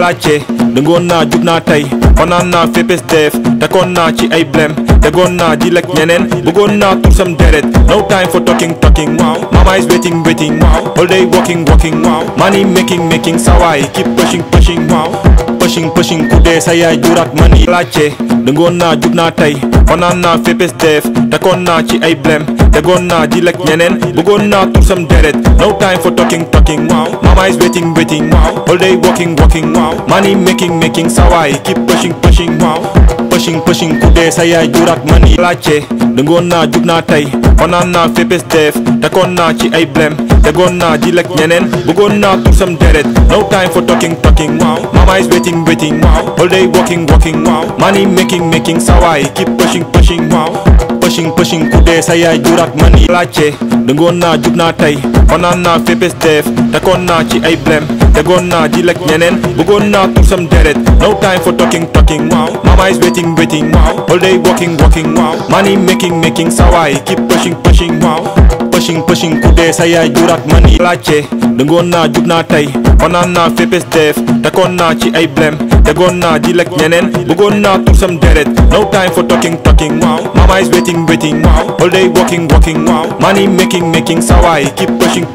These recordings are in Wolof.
laajte dëngoon naa jug naa tey fanaan naa féppes def takkoon naa ci ay blème tegoon naa di lekk ñeneen bëggoon naa tur sam deret no time for talking mama is waiting all day walking money making sawaay keep pushing ku dee sa yaay juraat mani laajte dëngoon naa jug naa tey fanaan naa féppes def takkoon naa ci ay blème tegoon naa di lekk ñeneen bëggoon naa tur sam deret no time for talking mama is waiting all day walking money making sawaay keep pushing ku dee sa yaay juraat mani laajte dëngoon naa jug naa tey fanaan naa féppes def takkoon naa ci ay blème tegoon naa di lekk ñeneen bëggoon naa tur sam deret no time for talking mama is waiting all day walking money making sawaay keep pushing ku dee sa yaay juraat mani laajte dëngoon naa jug naa tey fanaan naa féppes def takkoon naa ci ay blème tegoon naa di lekk ñeneen bëggoon naa tur sam deret no time for talking mama is waiting all day walking money making sawaay keep pushing ku dee sa yaay juraat mani laajte dëngoon naa jug naa tey fanaan naa féppes def takkoon naa ci ay blème tegoon naa di lekk ñeneen bëggoon naa tur sam deret no time for talking mama is waiting all day walking money making sawaay keep pushing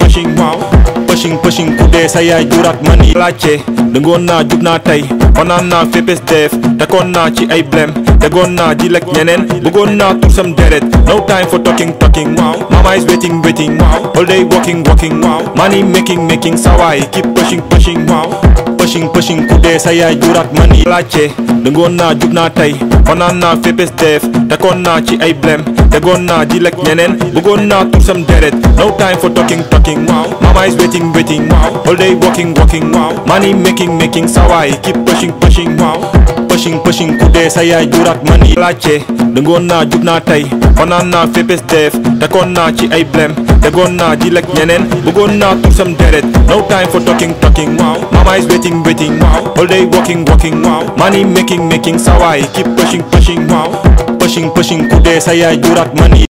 ku dee sa yaay juraat mani laajte dëngoon naa jug naa tey fanaan naa féppes def takkoon naa ci ay blème tegoon naa di lekk ñeneen bëggoon naa tur sam deret no time for talking mama is waiting all day walking money making sawaay keep pushing ku dee sa yaay juraat mani laajte dëngoon naa jug naa tey fanaan naa féppes def takkoon naa ci ay blème tegoon naa di lekk ñeneen bëggoon naa tur sam deret no time for talking mama is waiting all day walking money making sawaay keep pushing ku dee sa yaay juraat mani laajte dëngoon naa jug naa tey fanaan naa féppes def takkoon naa ci ay blème tegoon naa di lekk ñeneen bëggoon naa tur sam deret no time for talking mama is waiting all day walking money making sawaay keep pushing ku dee sa yaay juraat mani